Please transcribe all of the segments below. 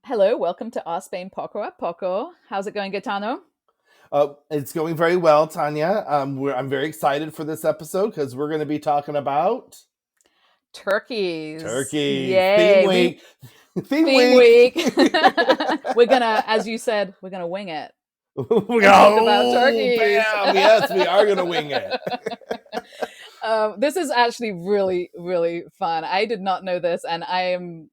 Hello, welcome to Our Spain Poco A Poco. How's it going, Gaetano? It's going very well, Tanya. I'm very excited for this episode because we're going to be talking about Turkeys. turkeys. Theme Yay. week. Theme Theme week. week. We're gonna, as you said, we're gonna wing it and talk about Oh, turkeys. bam! Yes, we are going to wing it. This is actually really, really fun. I did not know this, and I am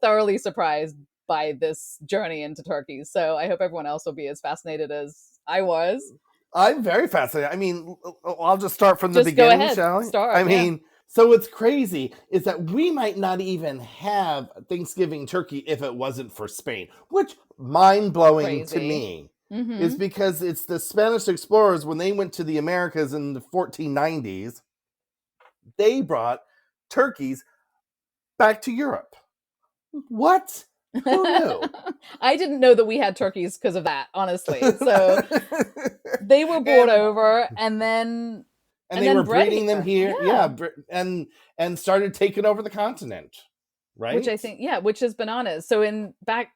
thoroughly surprised by this journey into turkeys. So I hope everyone else will be as fascinated as I was. I'm very fascinated. I mean, I'll just start from the Just go beginning, ahead, shall we? start. I Yeah. mean, so what's crazy is that we might not even have Thanksgiving turkey if it wasn't for Spain, which mind blowing to Crazy. me. Is Mm-hmm. because it's the Spanish explorers when they went to the Americas in the 1490s, they brought turkeys back to Europe. What? Who knew? I didn't know that we had turkeys because of that, honestly. So they were brought and over and then and and they then were bred breeding them here. here, yeah, Yeah. and started taking over the continent, Which I right? think, yeah, which is bananas. So in back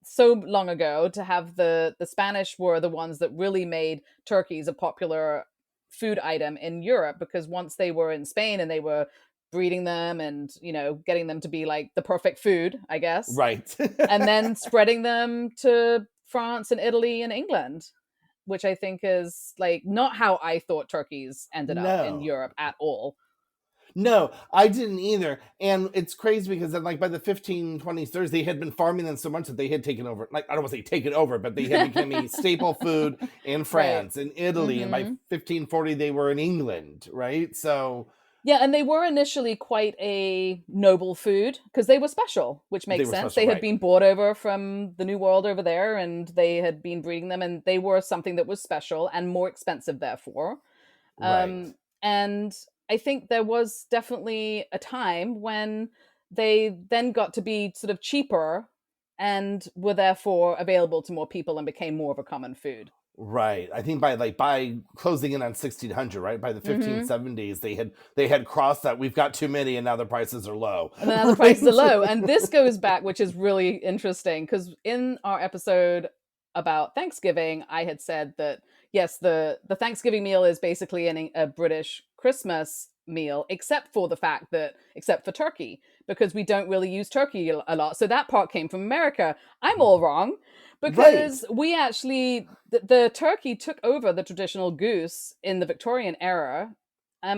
so long ago to have the Spanish were the ones that really made turkeys a popular food item in Europe because once they were in Spain and they were breeding them and, getting them to be like the perfect food, I guess, Right. and then spreading them to France and Italy and England, which I think is like not how I thought turkeys ended up in No. Europe at all. No, I didn't either. And it's crazy because then, like, by the 1520s, 30s, they had been farming them so much that they had taken over, like, I don't want to say taken over, but they had become a staple food in Right. France and Italy. And by Hmm. 1540, they were in England, right? So Yeah, and they were initially quite a noble food because they were special, which they makes were sense. special, They had right? been brought over from the New World over there and they had been breeding them, and they were something that was special and more expensive, therefore. Right. Um, and I think there was definitely a time when they then got to be sort of cheaper and were therefore available to more people and became more of a common food. Right. I think by closing in on 1600, right? By the Hmm. 1570s, they had crossed that we've got too many and now the prices are low. And then now the prices are Right? low. And this goes back, which is really interesting, because in our episode about Thanksgiving, I had said that yes, the Thanksgiving meal is basically a British Christmas meal, except for the fact that except for turkey, because we don't really use turkey a lot. So that part came from America. I'm all wrong Right. because we actually the turkey took over the traditional goose in the Victorian era,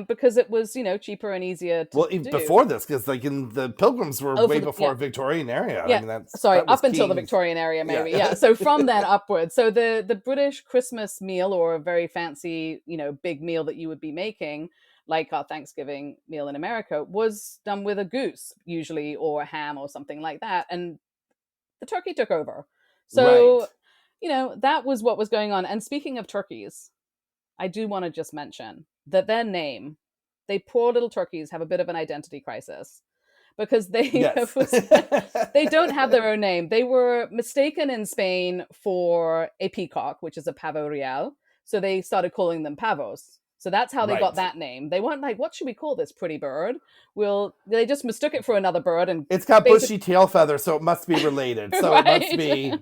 because it was cheaper and easier to Well, even do. before this, because like in the Pilgrims were Oh, way for the yeah, before Victorian area. I yeah. mean, Sorry, that was up until the kings. Victorian area, Yeah. maybe. Yeah. So from then upwards, so the British Christmas meal or a very fancy, big meal that you would be making, like our Thanksgiving meal in America, was done with a goose usually or a ham or something like that, and the turkey took over. Right. So, that was what was going on. And speaking of turkeys, I do want to just mention that their name, they poor little turkeys have a bit of an identity crisis because they Yes. they don't have their own name. They were mistaken in Spain for a peacock, which is a pavo real. So they started calling them pavos. So that's how they got Right. that name. They weren't like, what should we call this pretty bird? They just mistook it for another bird and It's got basically, bushy tail feathers, so it must be related. So it must right? be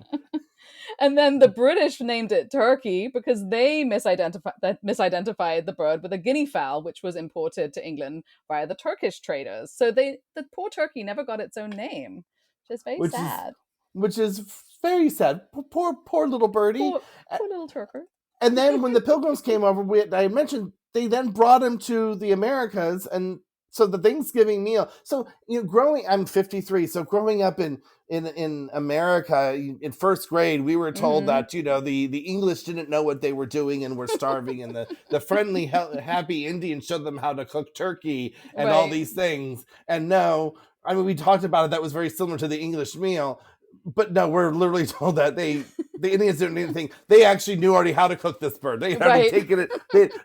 And then the British named it turkey because they misidentified the bird with a guinea fowl, which was imported to England via the Turkish traders. So the poor turkey never got its own name, which is very which is sad. which is very sad. Poor little birdie. Poor poor little turker. And then when the Pilgrims came over, I mentioned they then brought him to the Americas, and so the Thanksgiving meal. So growing, I'm 53, so growing up in America in first grade, we were told Hmm. that the English didn't know what they were doing and were starving, and the friendly happy Indians showed them how to cook turkey and all Right. these things. And no, I mean we talked about it. That was very similar to the English meal, but no, we're literally told that the Indians didn't do anything. They actually knew already how to cook this bird. They had already Right. taken it.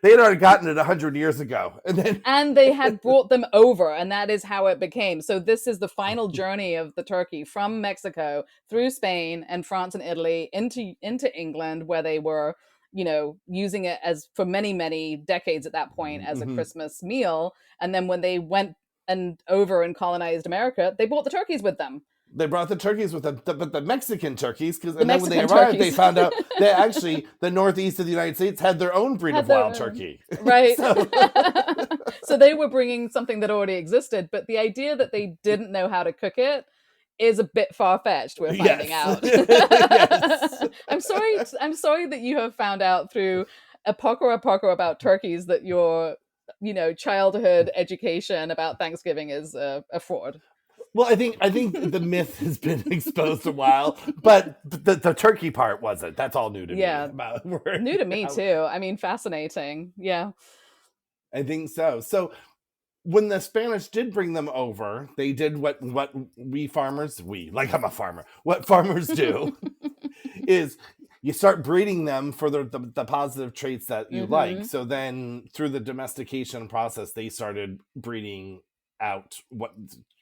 They had already gotten it 100 years ago, and then And they had brought them over, and that is how it became. So this is the final journey of the turkey from Mexico through Spain and France and Italy into England, where they were, using it as for many, many decades at that point as a Mhm. Christmas meal. And then when they went and over and colonized America, they brought the turkeys with them. They brought the turkeys with them, but the Mexican turkeys, The and then when they Mexican arrived, they turkeys. found out that actually the northeast of the United States had their own breed Had of their wild own. turkey. Right. So, So they were bringing something that already existed, but the idea that they didn't know how to cook it is a bit far-fetched, we're finding yes, out. yes. I'm sorry that you have found out through a Poco A Poco about turkeys that your childhood education about Thanksgiving is a fraud. Well, I think the myth has been exposed a while, but the turkey part wasn't. That's all new to me. Yeah, About new to me how, too. I mean, fascinating. Yeah. I think so. So when the Spanish did bring them over, they did what we like I'm a farmer. What farmers do is you start breeding them for the positive traits that you like. Hmm. So then through the domestication process, they started breeding out what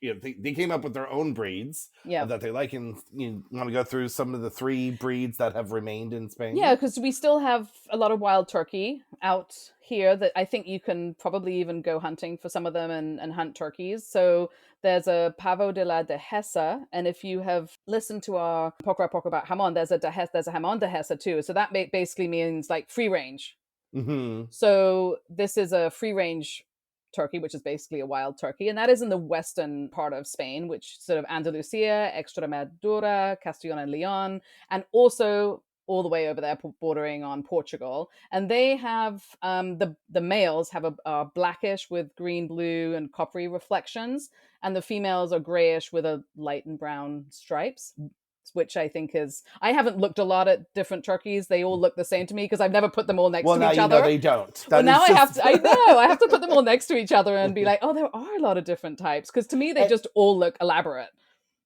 they came up with their own breeds Yeah. that they like. And you want to go through some of the 3 breeds that have remained in Yeah, Spain? because we still have a lot of wild turkey out here that I think you can probably even go hunting for some of them and hunt turkeys. So there's a pavo de la dehesa, and if you have listened to our poco a poco about jamon, there's a jamon dehesa too. So that basically means like free range. Hmm. So this is a free range turkey, which is basically a wild turkey, and that is in the western part of Spain, which sort of Andalusia, Extremadura, Castilla and Leon, and also all the way over there bordering on Portugal. And they have the males have are blackish with green, blue, and coppery reflections, and the females are grayish with a light and brown stripes, which I think is, I haven't looked a lot at different turkeys. They all look the same to me because I've never put them all next Well, to now each you know other. they don't. Well, That now is I have just to, I know, I have to put them all next to each other and be like, oh, there are a lot of different types. Because to me, they and, just all look elaborate.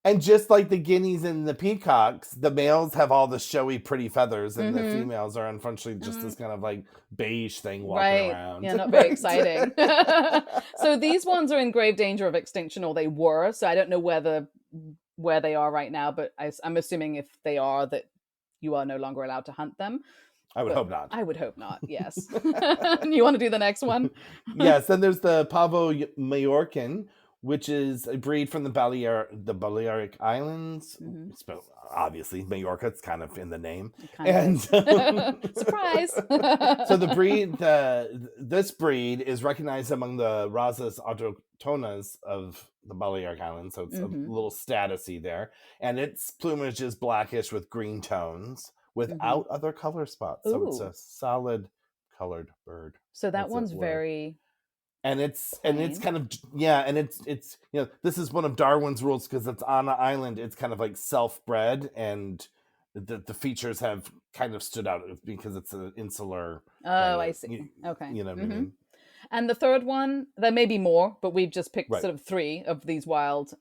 and just like the guineas and the peacocks, the males have all the showy, pretty feathers, and the Mm-hmm. females are unfortunately just this kind of like beige thing walking Right. around. Yeah, not very Right? exciting. So these ones are in grave danger of extinction, or they were. So I don't know where they are right now, but I'm assuming if they are, that you are no longer allowed to hunt them. I would But hope not. I would hope not. Yes. You want to do the next one? Yes, then there's the Pavo Majorcan, which is a breed from the Balearic Islands. Hmm. Obviously, Majorca, it's kind of in the name. It kind of And is. Surprise. so this breed is recognized among the razas autochtonas of the Balearic Islands, so it's a Hmm. little statusy there. And its plumage is blackish with green tones Hmm. without other color spots. So it's Ooh. a solid colored bird, So that as it one's were. very And it's plain. kind of, yeah, and it's this is one of Darwin's rules because it's on an island. It's kind of like self-bred, and the features have kind of stood out because it's an insular kind Oh, I of, see. Okay. you know what I Hmm. mean? And the third one, there may be more, but we've just picked Right. sort of 3 of these wild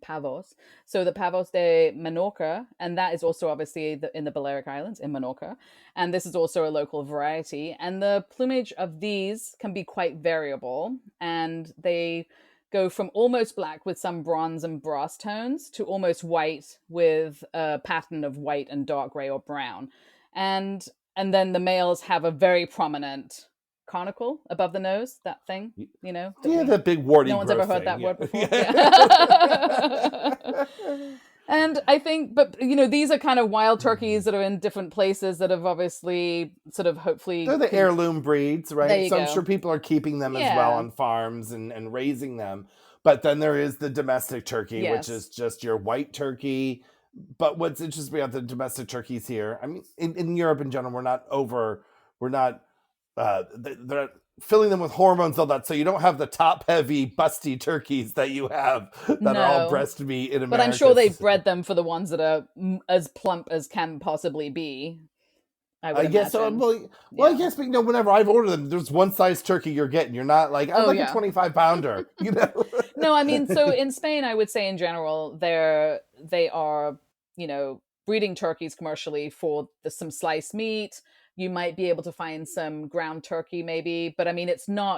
pavos. So the pavos de Menorca, and that is also obviously in the Balearic Islands in Menorca. And this is also a local variety. And the plumage of these can be quite variable. And they go from almost black with some bronze and brass tones to almost white with a pattern of white and dark gray or brown. And and then the males have a very prominent conical above the nose, that thing, that Yeah, that big warty no one's ever growth heard thing. that Yeah. word before. Yeah. And I think, but these are kind of wild turkeys that are in different places that have obviously sort of They're hopefully the heirloom breeds, there right? you So I'm sure go. people are keeping them as well Yeah. on farms and raising them. But then there is the domestic turkey, which is Yes. just your white turkey. But what's interesting about the domestic turkeys here, I mean, in Europe in general, we're not, they're filling them with hormones, all that. So you don't have the top heavy, busty turkeys that you have that are all No. breast meat in But I'm sure America. they've bred them for the ones that are as plump as can possibly be, I would I guess so. imagine. Well, I Yeah. guess, but whenever I've ordered them, there's one size turkey you're getting. You're not like, I'd Oh, like a yeah. 25-pounder, you know? No, I mean, so in Spain, I would say in general, they are, breeding turkeys commercially for some sliced meat. You might be able to find some ground turkey, maybe, but I mean,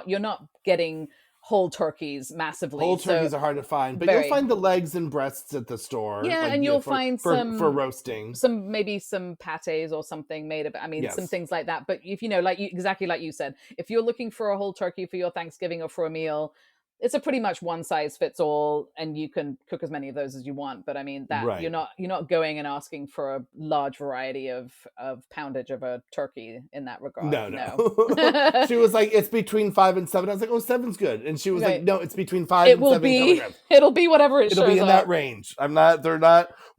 you're not getting whole turkeys massively. Whole So turkeys are hard to find, but you'll very, find the legs and breasts at the store, yeah, like, and you'll find for roasting. maybe some pates or something made of, I mean, some Yes. things like that. But if exactly like you said, if you're looking for a whole turkey for your Thanksgiving or for a meal, it's a pretty much one size fits all, and you can cook as many of those as you want. But I mean that Right. you're not going and asking for a large variety of poundage of a turkey in that regard. No, No. no. She was like, it's between 5 and 7. I was like, oh, seven's good. And she was like, Right. no, it's between 5 It and will 7 be kilograms. it'll be whatever it It'll be shows in up. that range.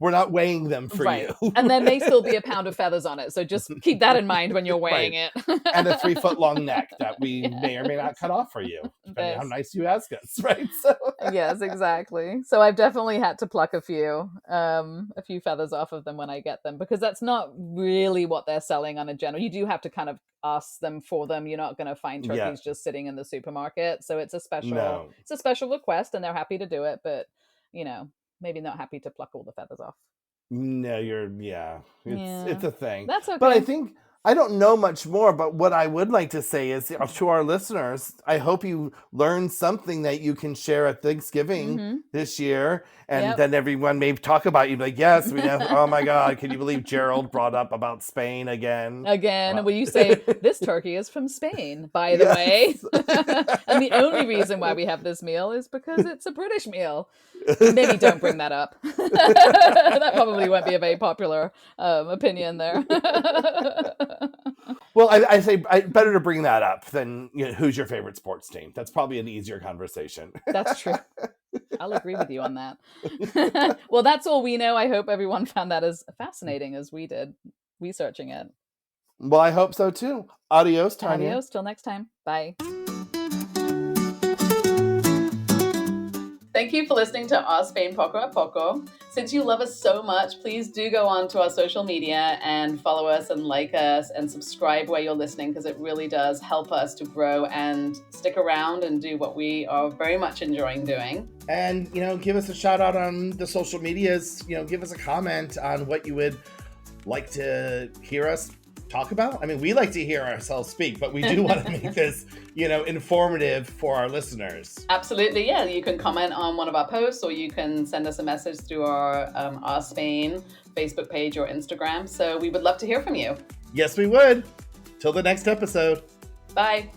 We're not weighing them for Right. you. And there may still be a pound of feathers on it. So just keep that in mind when you're weighing Right. it. And a 3-foot long neck that we Yeah. may or may not cut off for you, depending on how Yes. nice you ask us, right? So Yes, exactly. So I've definitely had to pluck a few feathers off of them when I get them, because that's not really what they're selling on a general. You do have to kind of ask them for them. You're not going to find yeah, turkeys just sitting in the supermarket. So it's a no. special request, and they're happy to do it, but maybe not happy to pluck all the feathers off. No, Yeah. it's a thing. That's But I okay. think I don't know much more, but what I would like to say is to our listeners, I hope you learned something that you can share at Thanksgiving Mhm. this year, and Yep. then everyone may talk about you, like, yes, we know. Oh my God, can you believe Gerald brought up about Spain again? Again, Well, will you say, this turkey is from Spain, by the way? yes. And the only reason why we have this meal is because it's a British meal. Maybe don't bring that up. That probably won't be a very popular opinion there. Well, I say better to bring that up than who's your favorite sports team. That's probably an easier conversation. That's true. I'll agree with you on that. Well, that's all we know. I hope everyone found that as fascinating as we did researching it. Well, I hope so too. Adios, Tanya. Adios. Till next time. Bye. Thank you for listening to Our Spain Poco A Poco. Since you love us so much, please do go on to our social media and follow us and like us and subscribe where you're listening, because it really does help us to grow and stick around and do what we are very much enjoying doing. And, give us a shout out on the social medias. Give us a comment on what you would like to hear us talk about. I mean, we like to hear ourselves speak, but we do want to make this, informative for our listeners. Absolutely, yeah. You can comment on one of our posts, or you can send us a message through our Spain Facebook page or Instagram. So we would love to hear from you. Yes, we would. Till the next episode. Bye.